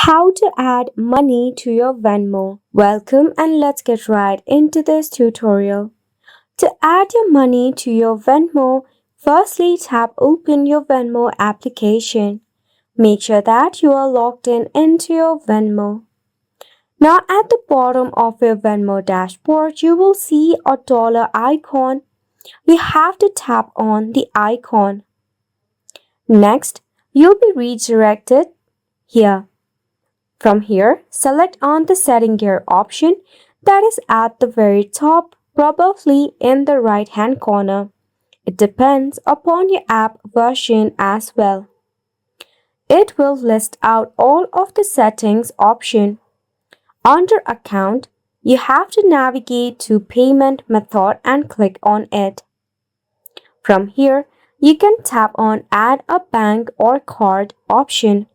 How to add money to your Venmo. Welcome and let's get right into this tutorial. To add your money to your Venmo, firstly tap open your Venmo application. Make sure that you are logged in into your Venmo. Now at the bottom of your Venmo dashboard, you will see a dollar icon. You have to tap on the icon. Next, you'll be redirected here. From here, select on the setting gear option that is at the very top, probably in the right hand corner. It depends upon your app version as well. It will list out all of the settings option. Under account, you have to navigate to payment method and click on it. From here, you can tap on add a bank or card option.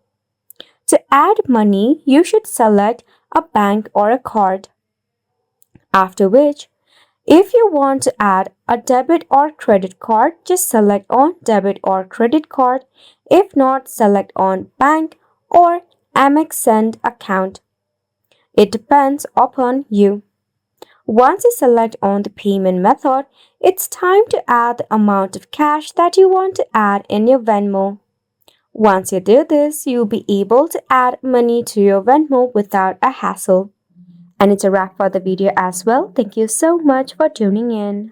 To add money, you should select a bank or a card. After which, if you want to add a debit or credit card, just select on debit or credit card. If not, select on bank or Amex Send account. It depends upon you. Once you select on the payment method, it's time to add the amount of cash that you want to add in your Venmo. Once you do this, you'll be able to add money to your Venmo without a hassle. And it's a wrap for the video as well. Thank you so much for tuning in.